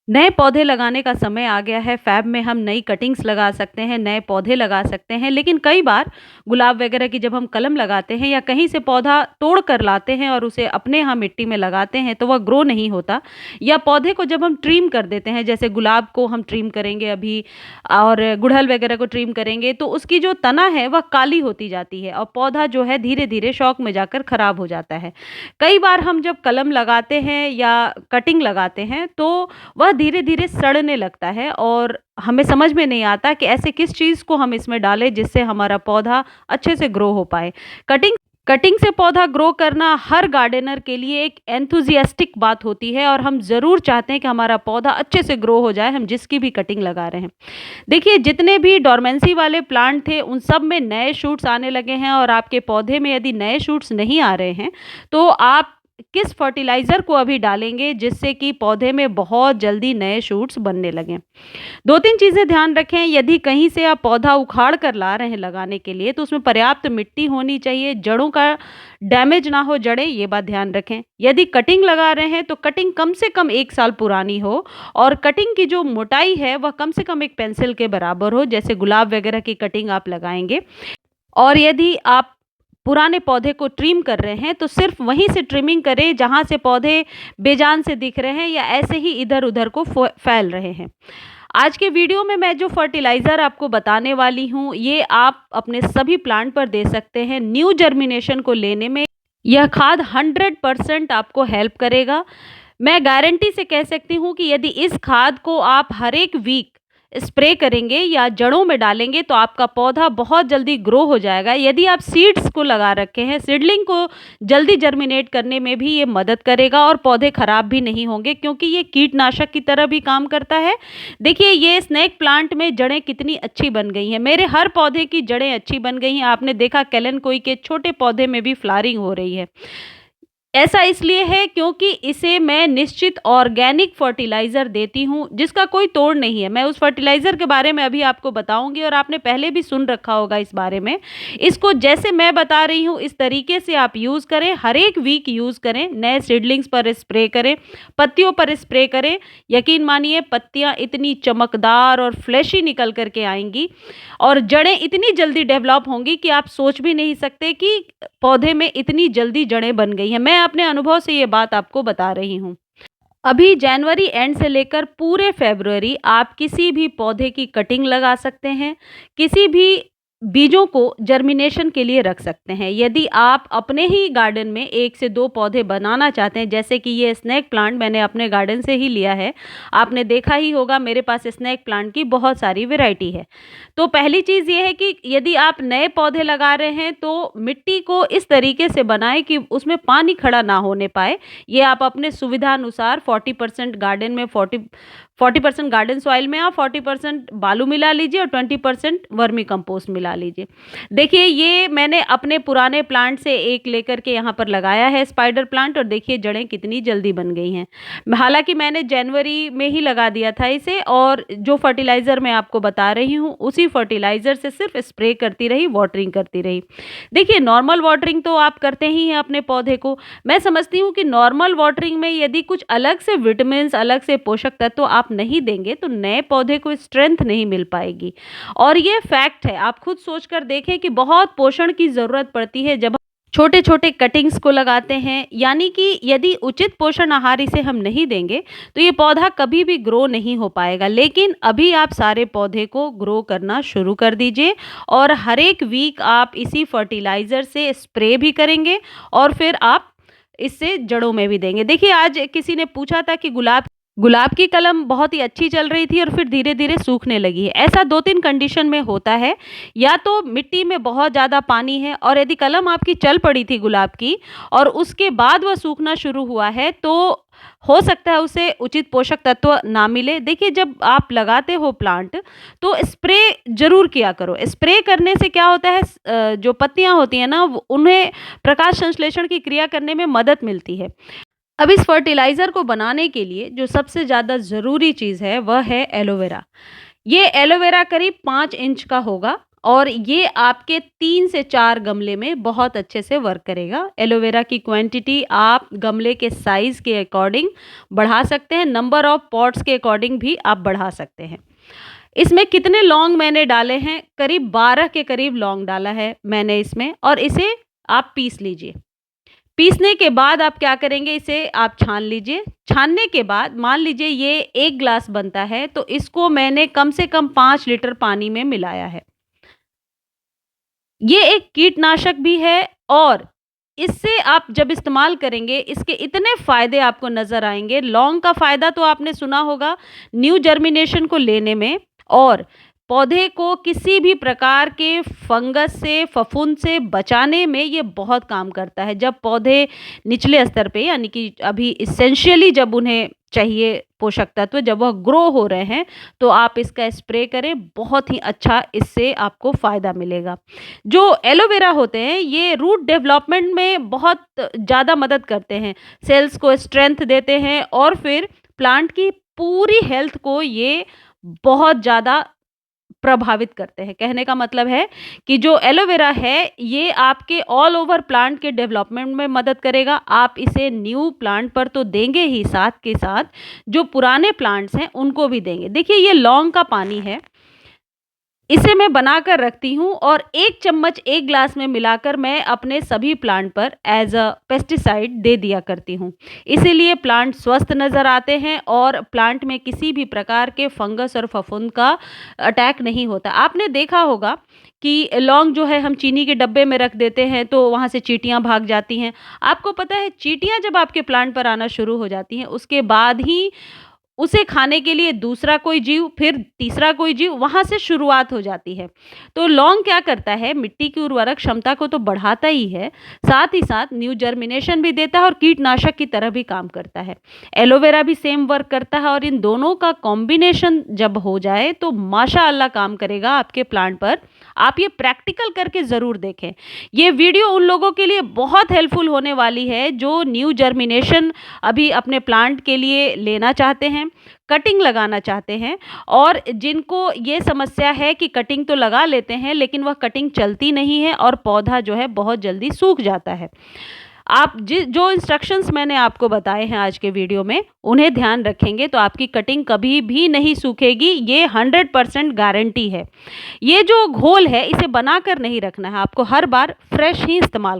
नए पौधे लगाने का समय आ गया है। फ़ैब में हम नई कटिंग्स लगा सकते हैं, नए पौधे लगा सकते हैं, लेकिन कई बार गुलाब वगैरह की जब हम कलम लगाते हैं या कहीं से पौधा तोड़ कर लाते हैं और उसे अपने यहाँ मिट्टी में लगाते हैं, तो वह ग्रो नहीं होता। या पौधे को जब हम ट्रिम कर देते हैं, जैसे गुलाब को हम ट्रिम करेंगे अभी और गुड़हल वगैरह को ट्रिम करेंगे, तो उसकी जो तना है वह काली होती जाती है और पौधा जो है धीरे-धीरे शौक में जाकर खराब हो जाता है। कई बार हम जब कलम लगाते हैं या कटिंग लगाते हैं, तो वह धीरे-धीरे सड़ने लगता है और हमें समझ में नहीं आता कि ऐसे किस चीज़ को हम इसमें डालें जिससे हमारा पौधा अच्छे से ग्रो हो पाए। कटिंग कटिंग से पौधा ग्रो करना हर गार्डनर के लिए एक एंथुसियास्टिक बात होती है और हम ज़रूर चाहते हैं कि हमारा पौधा अच्छे से ग्रो हो जाए, हम जिसकी भी कटिंग लगा रहे हैं। देखिए, जितने भी डोरमेंसी वाले प्लांट थे, उन सब में नए शूट्स आने लगे हैं और आपके पौधे में यदि नए शूट्स नहीं आ रहे हैं, तो आप किस फर्टिलाइज़र को अभी डालेंगे जिससे कि पौधे में बहुत जल्दी नए शूट्स बनने लगें। 2-3 चीज़ें ध्यान रखें, यदि कहीं से आप पौधा उखाड़ कर ला रहे हैं लगाने के लिए, तो उसमें पर्याप्त मिट्टी होनी चाहिए, जड़ों का डैमेज ना हो जड़ें, ये बात ध्यान रखें। यदि कटिंग लगा रहे हैं, तो कटिंग कम से कम 1 साल पुरानी हो और कटिंग की जो मोटाई है, वह कम से कम एक पेंसिल के बराबर हो, जैसे गुलाब वगैरह की कटिंग आप लगाएँगे। और यदि आप पुराने पौधे को ट्रिम कर रहे हैं, तो सिर्फ़ वहीं से ट्रिमिंग करें जहाँ से पौधे बेजान से दिख रहे हैं या ऐसे ही इधर-उधर को फैल रहे हैं। आज के वीडियो में मैं जो फर्टिलाइज़र आपको बताने वाली हूँ, ये आप अपने सभी प्लांट पर दे सकते हैं। न्यू जर्मिनेशन को लेने में यह खाद 100% आपको हेल्प करेगा। मैं गारंटी से कह सकती हूँ कि यदि इस खाद को आप हर एक वीक स्प्रे करेंगे या जड़ों में डालेंगे, तो आपका पौधा बहुत जल्दी ग्रो हो जाएगा। यदि आप सीड्स को लगा रखे हैं, सीडलिंग को जल्दी जर्मिनेट करने में भी ये मदद करेगा और पौधे खराब भी नहीं होंगे, क्योंकि ये कीटनाशक की तरह भी काम करता है। देखिए, ये स्नेक प्लांट में जड़ें कितनी अच्छी बन गई हैं। मेरे हर पौधे की जड़ें अच्छी बन गई हैं। आपने देखा केलन-कोई के छोटे पौधे में भी फ्लावरिंग हो रही है। ऐसा इसलिए है क्योंकि इसे मैं निश्चित ऑर्गेनिक फर्टिलाइज़र देती हूँ, जिसका कोई तोड़ नहीं है। मैं उस फर्टिलाइज़र के बारे में अभी आपको बताऊँगी और आपने पहले भी सुन रखा होगा इस बारे में। इसको जैसे मैं बता रही हूँ, इस तरीके से आप यूज़ करें, हर एक वीक यूज़ करें, नए सीडलिंग्स पर स्प्रे करें, पत्तियों पर स्प्रे करें। यकीन मानिए, पत्तियाँ इतनी चमकदार और फ्लैशी निकल कर के आएँगी और जड़ें इतनी जल्दी डेवलप होंगी कि आप सोच भी नहीं सकते कि पौधे में इतनी जल्दी जड़ें बन गई हैं। मैं अपने अनुभव से ये बात आपको बता रही हूँ। अभी जनवरी एंड से लेकर पूरे फरवरी आप किसी भी पौधे की कटिंग लगा सकते हैं, किसी भी बीजों को जर्मिनेशन के लिए रख सकते हैं। यदि आप अपने ही गार्डन में 1 से 2 पौधे बनाना चाहते हैं, जैसे कि ये स्नेक प्लांट मैंने अपने गार्डन से ही लिया है। आपने देखा ही होगा, मेरे पास स्नेक प्लांट की बहुत सारी वैरायटी है। तो पहली चीज़ ये है कि यदि आप नए पौधे लगा रहे हैं, तो मिट्टी को इस तरीके से बनाएँ कि उसमें पानी खड़ा ना होने पाए। ये आप अपने सुविधानुसार 40% गार्डन में 40% गार्डन सॉइल में आप 40% बालू मिला लीजिए और 20% वर्मी कंपोस्ट मिला लीजिए। देखिए, ये मैंने अपने पुराने प्लांट से एक लेकर के यहाँ पर लगाया है स्पाइडर प्लांट और देखिए जड़ें कितनी जल्दी बन गई हैं। हालाँकि मैंने जनवरी में ही लगा दिया था इसे और जो फर्टिलाइज़र मैं आपको बता रही हूँ, उसी फर्टिलाइज़र से सिर्फ स्प्रे करती रही, वाटरिंग करती रही। देखिए, नॉर्मल वाटरिंग तो आप करते ही हैं अपने पौधे को। मैं समझती हूँ कि नॉर्मल वाटरिंग में यदि कुछ अलग से विटामिन्स, अलग से पोषक तत्व आप नहीं देंगे, तो नए पौधे को स्ट्रेंथ नहीं मिल पाएगी और ये फैक्ट है। आप खुद सोच कर देखें कि बहुत पोषण की ज़रूरत पड़ती है जब छोटे-छोटे कटिंग्स को लगाते हैं, यानी कि यदि उचित पोषण आहार इसे हम नहीं देंगे, तो ये पौधा कभी भी ग्रो नहीं हो पाएगा। लेकिन अभी आप सारे पौधे को ग्रो करना शुरू कर दीजिए और हर एक वीक आप इसी फर्टिलाइज़र से स्प्रे भी करेंगे और फिर आप इससे जड़ों में भी देंगे। देखिए, आज किसी ने पूछा था कि गुलाब की कलम बहुत ही अच्छी चल रही थी और फिर धीरे-धीरे सूखने लगी है। ऐसा 2-3 कंडीशन में होता है, या तो मिट्टी में बहुत ज़्यादा पानी है और यदि कलम आपकी चल पड़ी थी गुलाब की और उसके बाद वह सूखना शुरू हुआ है, तो हो सकता है उसे उचित पोषक तत्व ना मिले। देखिए, जब आप लगाते हो प्लांट, तो स्प्रे ज़रूर किया करो। स्प्रे करने से क्या होता है, जो पत्तियाँ होती हैं ना, उन्हें प्रकाश संश्लेषण की क्रिया करने में मदद मिलती है। अब इस फर्टिलाइज़र को बनाने के लिए जो सबसे ज़्यादा ज़रूरी चीज़ है, वह है एलोवेरा। ये एलोवेरा करीब 5 इंच का होगा और ये आपके 3 से 4 गमले में बहुत अच्छे से वर्क करेगा। एलोवेरा की क्वांटिटी आप गमले के साइज़ के अकॉर्डिंग बढ़ा सकते हैं, नंबर ऑफ पॉट्स के अकॉर्डिंग भी आप बढ़ा सकते हैं। इसमें कितने लौंग मैंने डाले हैं, करीब 12 के करीब लौंग डाला है मैंने इसमें, और इसे आप पीस लीजिए। पीसने के बाद आप क्या करेंगे, इसे आप छान लीजिए। छानने के बाद मान लीजिए ये 1 ग्लास बनता है, तो इसको मैंने कम से कम 5 लीटर पानी में मिलाया है। ये एक कीटनाशक भी है और इससे आप जब इस्तेमाल करेंगे, इसके इतने फ़ायदे आपको नज़र आएँगे। लौंग का फ़ायदा तो आपने सुना होगा, न्यू जर्मिनेशन को लेने में, और पौधे को किसी भी प्रकार के फंगस से, फफूंद से बचाने में ये बहुत काम करता है। जब पौधे निचले स्तर पे, यानी कि अभी एसेंशियली जब उन्हें चाहिए पोषक तत्व, जब वह ग्रो हो रहे हैं, तो आप इसका स्प्रे करें, बहुत ही अच्छा इससे आपको फ़ायदा मिलेगा। जो एलोवेरा होते हैं, ये रूट डेवलपमेंट में बहुत ज़्यादा मदद करते हैं, सेल्स को स्ट्रेंथ देते हैं और फिर प्लांट की पूरी हेल्थ को ये बहुत ज़्यादा प्रभावित करते हैं। कहने का मतलब है कि जो एलोवेरा है, ये आपके ऑल ओवर प्लांट के डेवलपमेंट में मदद करेगा। आप इसे न्यू प्लांट पर तो देंगे ही, साथ के साथ जो पुराने प्लांट्स हैं उनको भी देंगे। देखिए ये लौंग का पानी है, इसे मैं बनाकर रखती हूँ और 1 चम्मच 1 ग्लास में मिलाकर मैं अपने सभी प्लांट पर एज़ अ पेस्टिसाइड दे दिया करती हूँ। इसीलिए प्लांट स्वस्थ नज़र आते हैं और प्लांट में किसी भी प्रकार के फंगस और फफूंद का अटैक नहीं होता। आपने देखा होगा कि लौंग जो है हम चीनी के डब्बे में रख देते हैं, तो वहाँ से चींटियाँ भाग जाती हैं। आपको पता है, चींटियाँ जब आपके प्लांट पर आना शुरू हो जाती हैं, उसके बाद ही उसे खाने के लिए दूसरा कोई जीव, फिर तीसरा कोई जीव, वहाँ से शुरुआत हो जाती है। तो लौंग क्या करता है, मिट्टी की उर्वरक क्षमता को तो बढ़ाता ही है, साथ ही साथ न्यू जर्मिनेशन भी देता है और कीटनाशक की तरह भी काम करता है। एलोवेरा भी सेम वर्क करता है और इन दोनों का कॉम्बिनेशन जब हो जाए तो माशाअल्लाह काम करेगा आपके प्लांट पर। आप ये प्रैक्टिकल करके ज़रूर देखें। ये वीडियो उन लोगों के लिए बहुत हेल्पफुल होने वाली है जो न्यू जर्मिनेशन अभी अपने प्लांट के लिए लेना चाहते हैं, कटिंग लगाना चाहते हैं, और जिनको ये समस्या है कि कटिंग तो लगा लेते हैं लेकिन वह कटिंग चलती नहीं है और पौधा जो है बहुत जल्दी सूख जाता है। आप जो इंस्ट्रक्शंस मैंने आपको बताए हैं आज के वीडियो में, उन्हें ध्यान रखेंगे तो आपकी कटिंग कभी भी नहीं सूखेगी, ये 100% गारंटी है। ये जो घोल है, इसे बनाकर नहीं रखना है, आपको हर बार फ्रेश ही इस्तेमाल